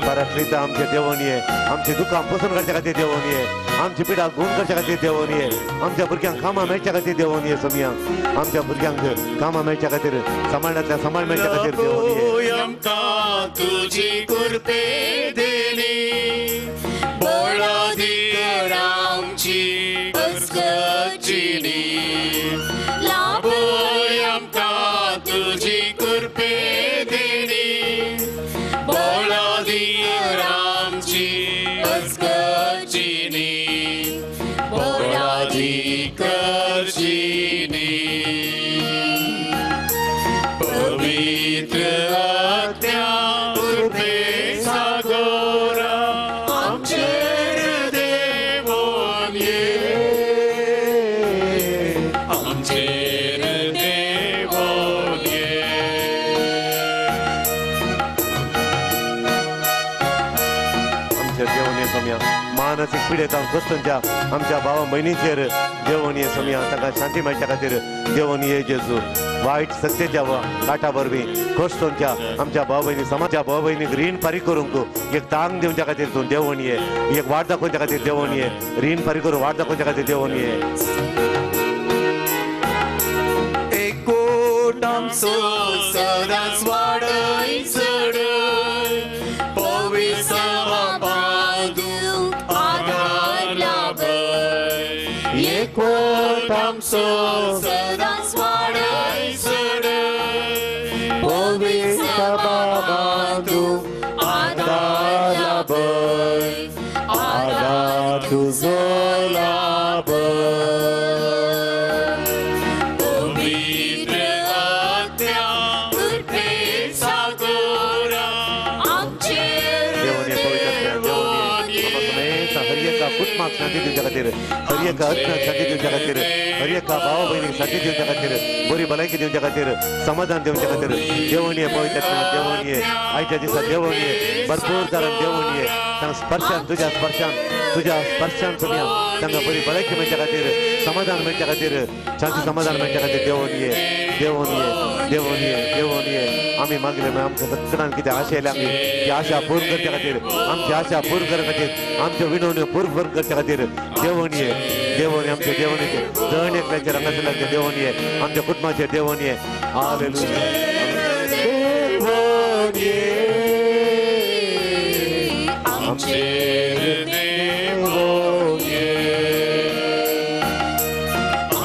परतलीता आमचे देवून ये आमची दुकां पसून करच्या खातीर देवून ये आमची पिडा गुण करच्या खातीर देवून ये आमच्या भुरग्यांक कामां मेळच्या खातीर देवून ये सोम्या आमच्या भुरग्यांक कामां मेळच्या खातीर सांबाळण्यांतल्या सांबाळ मेळच्या खातीर देवून ये आमकां तुजी कृपे देणी बोळादीर आमची अस्कचिनी लाभोय आमकां तुजी कृपे कुटुंबाचेर देवून ये सोम्या मानसीक पिडेतान कश्टांच्या आमच्या भावा भयणींचेर देवून ये सोम्या ताका शांती मेळच्या खातीर देवून ये जेजू वायट सत्तेच्या काटा वरवीं कश्टांच्या आमच्या भाव भयणी समाजाच्या भाव भयणीक रीण फारीक करूंक एक तांग दिवच्या खातीर तूं देवून ये एक वाट दाखोवच्या खातीर देवून ये रीण फारीक करून वाट दाखोवच्या खातीर देवून ये आमचो सदांच वाडय चडय पवित्र बाबादू आदार लाभय एकवट आमचो सदांच वाडय चडय पवित्र बाबादू आदार लाभय आदार तुजो लाभय शांती दिवच्या खातीर हर एका हक्काक शांती दिवच्या खातीर हर एका भावा भयणीक शांती दिवच्या खातीर बरी भलायकी दिवच्या खातीर समाधान दिवच्या खातीर देवून ये पवित्र देवून ये आयच्या दिसा देवून ये भरपूर तरान देवून ये तांकां स्पर्शान तुज्या स्पर्शान सोम्या तांकां बरी भलायकी मेळच्या खातीर समाधान मेळच्या खातीर शांती समाधान मेळच्या खातीर देवून ये देवून ये देवून ये देवून ये आमी मागले आमच्या सगळ्यांक कितें आशा येयल्या आमी ती आशा पूर्ण करच्या खातीर आमची आशा पूर्ण करच्या खातीर आमच्यो विनवण्यो पूर्ण करच्या खातीर देवून ये आमच्या देवणीचे दण एकल्याच्या रंगासलाचे देवून ये आमच्या कुटुंबाचे देवून ये हालेलुया देवून ये आमचेर देवून ये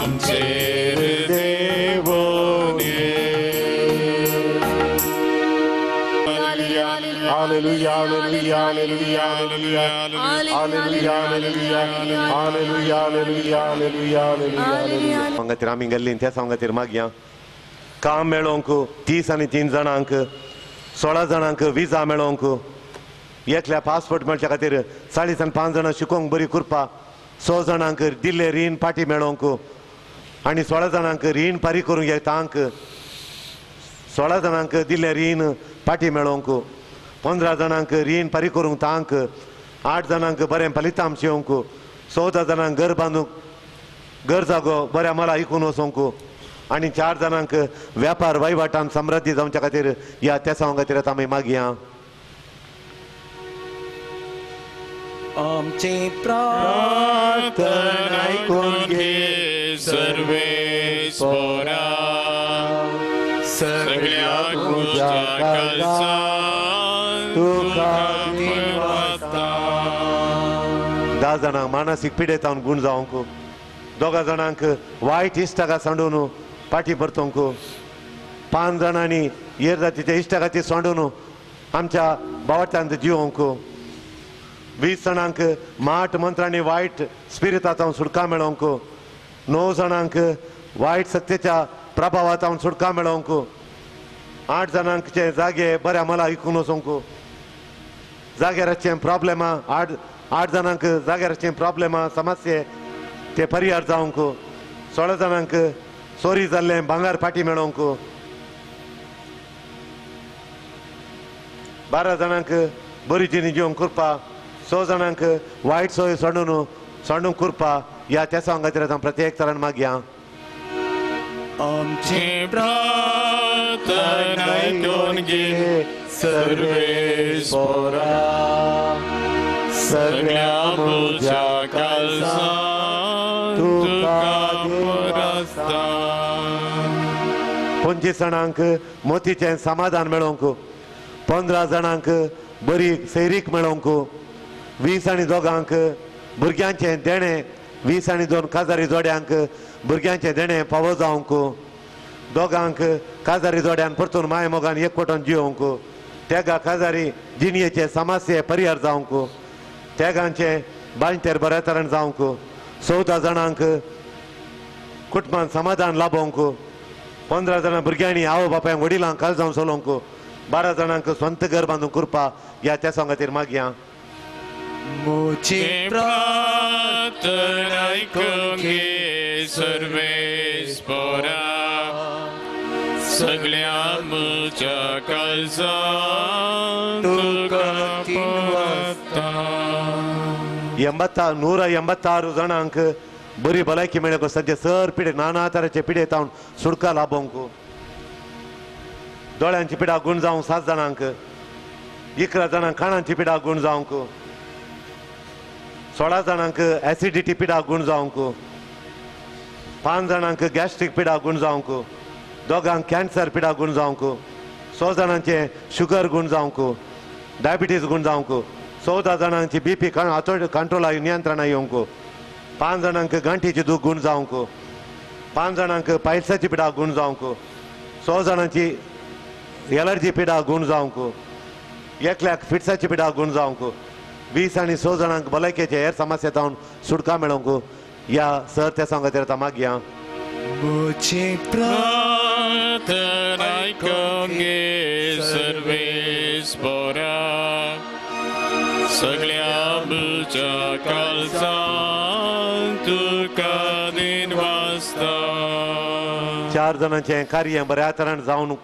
आमचेर देवून ये hallelujah hallelujah hallelujah hallelujah hallelujah hallelujah hallelujah hallelujah hallelujah सांगातीर आमी गेल्लीं त्या सांगातीर मागया काम मेळोवंक 30 आनी 3 जाणांक 16 जाणांक विजा मेळोवंक एकल्या पासपोर्ट मेळच्या खातीर 40 आनी 5 जाणां शिकोवंक बरी करपा 6 जाणांक दिल्ले रीण पाटी मेळोवंक आनी 16 जाणांक रीण फारीक करूंक एक तांक 16 जाणांक दिल्ले रीण पाटी मेळोवंक 15 जाणांक रीण फारीक करूंक तांक 8 जाणांक बरें फलितां शिवंक 14 जाणांक घर बांदूंक घर जागो बऱ्या मला ऐकून वचोंक आनी 4 जाणांक वेपार वहिवाटान समृद्धी जावच्या खातीर ह्या त्या खातीर आमी मागया आमची प्रार्थना ऐकून घे सर्वेश्वरा सगळ्या तुझ्या काळजात तुका दिवता 10 जाणांक मानसीक पिडेतावन गुण जावंक 2 जाणांक वायट इश्टाका सांडून पाटी परतोवंक 5 जाणांनी येर जातीच्या इश्टाकाची सांडून आमच्या भावार्थांत जिवोवंक 20 जाणांक माट मंत्रांनी वायट स्पिरितांत सुटका मेळोवंक 9 जाणांक वायट सत्तेच्या प्रभावांत सुटका मेळोवंक 8 जाणांचे जागे बऱ्या मला ऐकून वचोवंक जाग्याराचे प्रॉब्लेमा 8 जाणांक जाग्याराचे प्रॉब्लेमा समस्ये ते परिहार जावंक 16 जाणांक चोरी जाल्ले भांगार फाटी मेळोवंक 12 जाणांक बरी जिणी जिवंक करपा 6 जाणांक वायट सोय सोडूंक करपा ह्या त्या खातीर प्रत्येक तरान मागया आमची प्रार्थना ऐकून घे सर्वेश्वरा सगळ्या म्हज्या काळजात तुका दिवता 25 जाणांक मोतीचें समाधान मेळोवंक 15 जाणांक बरी सैरीक मेळोवंक 20 आनी 2 भुरग्यांचें देणें 20 आनी 2 काजारी जोड्यांक भुरग्यांचें देणें फावो जावंक 2 काजारी जोड्यान परतून माय मोगान एकवटून जिवंक तेगा काजारी जिणयेचे समस्ये परिहार जावंक तेगांचे बांयतेर बऱ्या तरेन जावंक 14 जाणांक कुटुंबान समाधान लाभोवंक 15 जाणां भुरग्यांनी आवय बापायक वडिलांक काळजावन चलोवंक 12 जाणांक स्वंत घर बांदूंक करपा ह्या त्या खातीर मागया मोची प्रार्थना ऐकून घे सर्वेश्वरा सगळ्या म्हज्या काळजात तुका दिवता 186 जणांक बरी भलायकी मेळ्ळ्यो सद्य सर पिडे नाना तरांचे पिडे तावन सुडका लाभोंक दोळ्यांची पिडा गुण जावंक 7 जणांक 11 जणांक कानांची पिडा गुण जावंक 16 जणांक एसिडिटी पिडा गुण जावंक 5 जणांक गॅस्ट्रीक पिडा गुण जावंक 2 कॅन्सर पिडा गुण जावंक 6 जणांचे शुगर गुण जावंक डायबिटीज गुण जावंक 14 जणांची BP कंट्रोल नियंत्रण येवंक 5 जणांक गांठीची दूख गुण जावंक 5 जणांक पायल्साची पिडा गुण जावंक 6 जणांची एलर्जी पिडा गुण जावंक 1,00,000 फिट्साची पिडा गुण जावंक 20 आनी 6 जणांक भलायकेचे हेर समस्या तावन सुटका मेळोवंक या सर त्या सांगात येता मागया सर्वेस बरा सगळ्या बुच्या काळजांत तुका दिन वाजता 4 जणांचे कार्य बऱ्या तरान जावन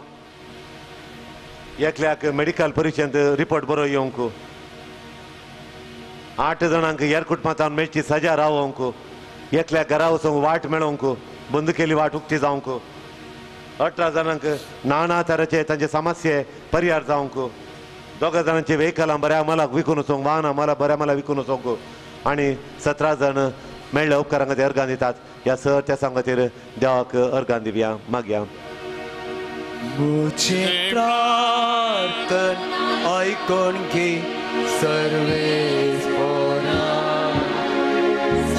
1,00,000 मेडिकल परिक्षेंत रिपोर्ट बरो येवंक 8 जणांक हेर कुटुंबांत मेळची सजा रावोंक 1,00,000 घरा वचोंक वाट मेळोवंक बंद केली वाट उक्ती जावंक 18 जणांक नाना तरांचे तांचे समस्ये परिहार जावंक 2 जणांची व्हेकलां बऱ्या मालाक विकून वचोंक वाहनां मला बऱ्या माला विकून वचोंक आनी 17 जण मेळ्ळ्या उपकारांक अर्गां दितात ह्या सर त्या सांगातीर देवाक अर्गां दिवया मागया प्रार्थन ऐकून घे सर्वेस्परा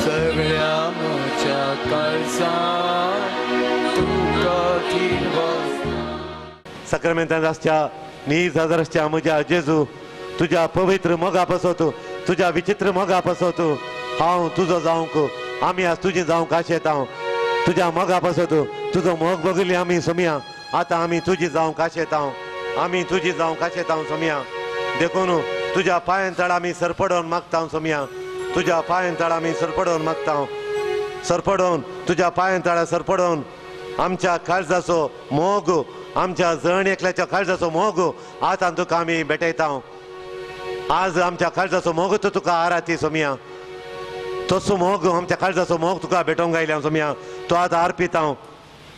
सगळ्या म्हज्या काळजांत तुका दिन वाजता सक्रामेंतांत आसच्या नीज हजाराच्या म्हज्या जेजू तुज्या पवित्र मोगा पासत तुज्या विचित्र मोगा पासत हांव तुजो जावंक आमी आज तुजी जावंक आशेता तुज्या मोगा पासत तुजो मोग बगली आमी सोमया आतां आमी तुजी जावंक आशेता आमी तुजी जावंक आशेता सोमया देखून तुज्या पांयां तळ आमी सरपडोवन मागता सोमया तुज्या पांयां तळ आमी सरपडोवन मागता सरपडोवन तुज्या पांयां तळा सरपडोवन आमच्या काळजाचो मोग आमच्या जण एकल्याच्या काळजाचो मोग आतां तुका आमी भेटयता आज आमच्या काळजाचो मोग तुका आराती सोमया तसो मोग आमच्या काळजाचो मोग तुका भेटोवंक गायल्या सोमया तो आतां अर्पिता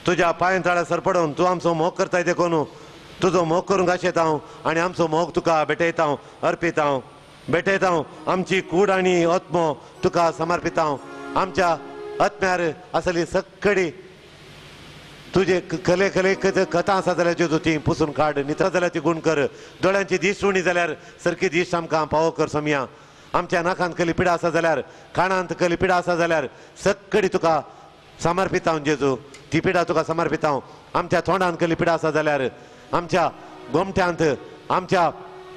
तुज्या पांयां तळा सरपडोवन तूं आमचो मोग करताय देखून तुजो मोग करूंक आशेता आनी आमचो मोग तुका भेटयता अर्पिता भेटयता आमची कूड आनी आत्मो तुका समर्पिता आमच्या आत्म्यार आसली सगळी तुझे खले खले कथा आसा जाल्यार जेजू ती पुसून काड नित्रा जाल्यार ती गुण कर दोळ्यांची दिश्ट उणी जाल्यार सारकी दिश्ट आमकां पावो कर सोमया आमच्या नाकांत खली पिडा आसा जाल्यार कानांत खली पिडा आसा जाल्यार सगळी तुका समर्पिता जेजू ती पिडा तुका समर्पिता आमच्या तोंडांत खली पिडा आसा जाल्यार आमच्या गोमट्यांत आमच्या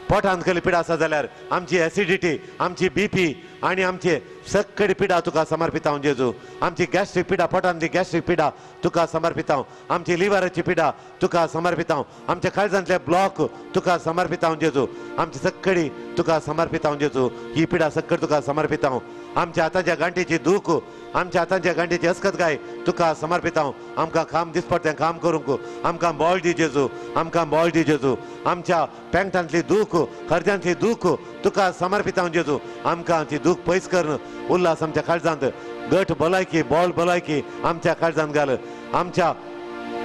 पोटांत खली पिडा आसा जाल्यार आमची एसिडिटी आमची BP आनी आमचे सगळी पिडा तुका समर्पिता जेजू आमची गॅस्ट्रीक पिडा पोटांतली गॅस्ट्रीक पिडा तुका समर्पिता आमची लिव्हराची पिडा तुका समर्पिता आमच्या काळजांतले ब्लॉक तुका समर्पिता जेजू आमची सगळी तुका समर्पिता जेजू ही पिडा सगळी तुका समर्पिता आमच्या हाताच्या गांठीची दूख आमच्या हातांच्या गांठीची अस्कतकाय तुका समर्पिता आमकां काम दिसपडटें काम करूंक आमकां बॉल दी जेजू आमकां बॉल दी जेजू आमच्या पेंगटांतली दूख खर्च्यांतली दूख तुका समर्पिता जेजू आमकां ती दूख पयस कर उल्हास आमच्या काळजांत गट भलायकी बॉल भलायकी आमच्या काळजांत घाल आमच्या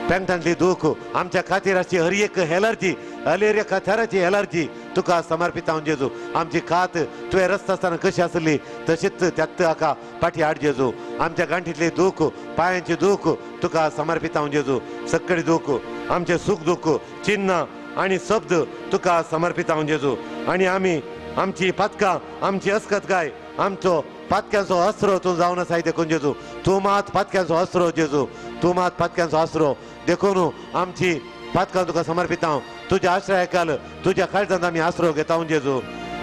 पेंगटांतली दूख आमच्या खातीर आसची हर एक एलर्जी अलेरिया थराची एलर्जी तुका समर्पिता जेजू आमची खात तुवें रस्ता आसतना कशी आसली तशीच त्यात हाका पाठी हाड जेजू आमच्या गांठीतली दूख पांयांची दूख तुका समर्पिता जेजू सगळी दूख आमचे सुख दुख चिन्ह आनी शब्द तुका समर्पिता जेजू आनी आमी आमची पातकां आमची अस्कतकाय आमचो पातक्यांचो अस्रो तूं जावन आसाय देखून जेजू तूं मात पातक्यांचो अस्रो जेजू तूं मात पातक्यांचो अस्रो देखून आमची पातकां तुका समर्पिता तुज्या आश्रयाकाल तुज्या काळजांत आमी आसरो घेता जेजू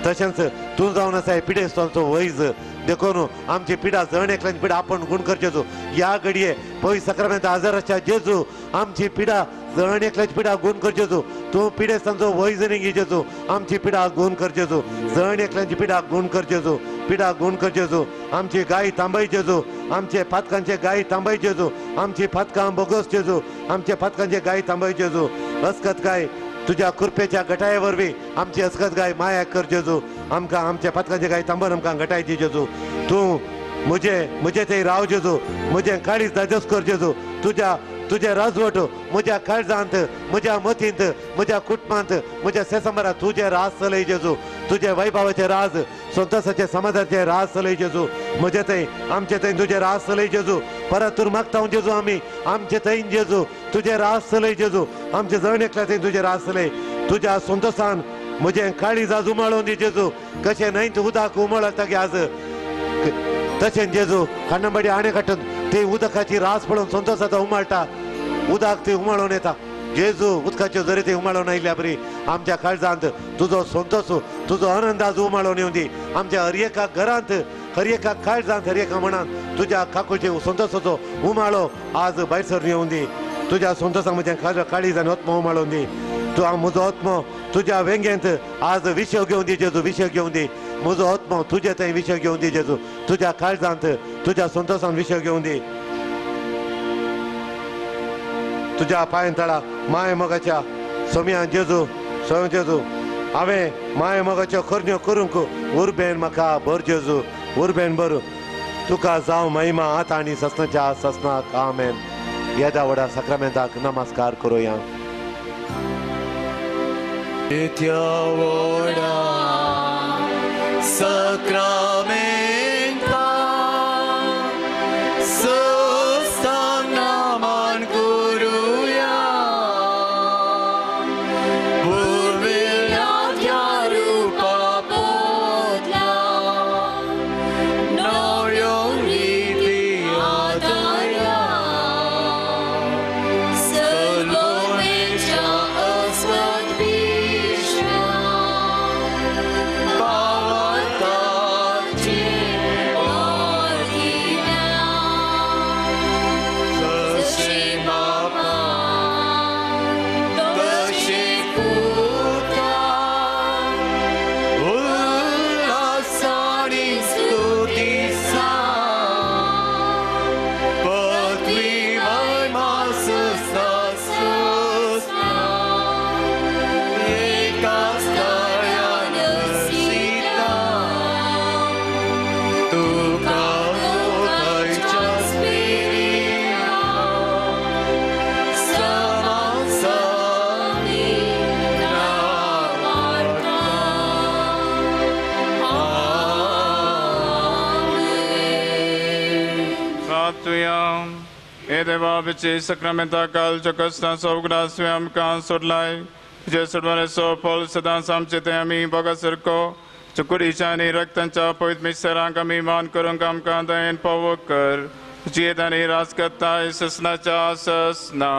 तशेंच तूं जावन आसाय पिडेस्तांचो वैज देखून आमची पिडा जण एकल्यांची पिडा आपण गुण कर जेजू या घडये पयस सक्रामेंत हजर आसच्या जेजू आमची पिडा जण एकल्याची पिडा गुण कर जेजू तूं पिडेस्तांचो वैज न्ही गी जेजू आमची पिडा गुण कर जेजू जण एकल्यांची पिडा गुण कर जेजू पिडा गुण कर जेजू आमची गाय थांबय जेजू आमचे पातकांचे गाय थांबय जेजू आमची पातकां बोगस जेजू आमचे पातकांचे गाय थांबय जेजू अस्कत काय तुझ्या कृपेच्या गटाये वरवीं आमची असकत गाय माया कर जेजू आमकां आमच्या पथकाचे गाय तांबर आमकां गटायची जेजू तूं मुझे थंय राव जेजू म्हजें काळीज दाजस कर जेजू तुझे राजवट म्हज्या काळजांत म्हज्या मतींत म्हज्या कुटुंबांत म्हज्या सेसंबरांत तुझे राज चलय जेजू तुझे वैभवाचे राज संतोषाचे समाधानाचे राज चलय जेजू म्हजे थंय आमचे थंय तुझे राज चलय जेजू परत तूं मागता जेजू आमी आमचे थंय जेजू तुझे राज चलय जेजू आमचे जण एकल्या थंय तुझे राज चलय तुझ्या संतोषान म्हजें काळीज आज उमाळोवन दी जेजू कशें न्हंयत उदक उमळटा गे आज तशें जेजू खांडांबडी आणे काडून ती उदकाची रास पळोवन संतोषाचो उमाळटा उदक ती उमाळोवन येता जेजू उदकाच्यो जरी ती उमाळोवन आयल्या बरी आमच्या काळजांत तुजो संतोष तुजो आनंद आज उमाळोवन येवन दी आमच्या हर एका घरांत हर एका काळजांत हर एका मनांत तुज्या काकुळचे संतोषाचो उमाळो आज भायर सरून येवन दी तुज्या संतोषाक म्हजें काळीज आनी आत्मा उमाळोवन दी तूं म्हजो आत्मो तुज्या वेंगेंत आज विशय घेवन दी जेजू विशय घेवन दी म्हजो आत्मो तुजे थंय विशय घेवन दी जेजू तुज्या काळजांत तुज्या संतोषान विशय घेवन दी तुज्या पांय तळा माय मोगाच्या सोम्यान जेजू स्वयं जेजू हांवें माय मोगाच्यो करण्यो करूंक उर्बेन म्हाका भर जेजू उर्बेन भर तुका जावं महिमा आतां आनी ससनाच्या ससनाक आमेन येदा व्हडा सक्रामेंताक नमस्कार करुया Etya voda sacramenta sustam naman kuruya Urvilya rupa podla Noryo riti adarya Salvomecha asvat Edevavici sacramenta calcio costa sovgrasviam can sodlai Jesudvare so pol sadan samchite ami bogasirko Chukurishani raktancha poit misarangami man kurungam kandain pavokar Jedani raskata isasna cha sasna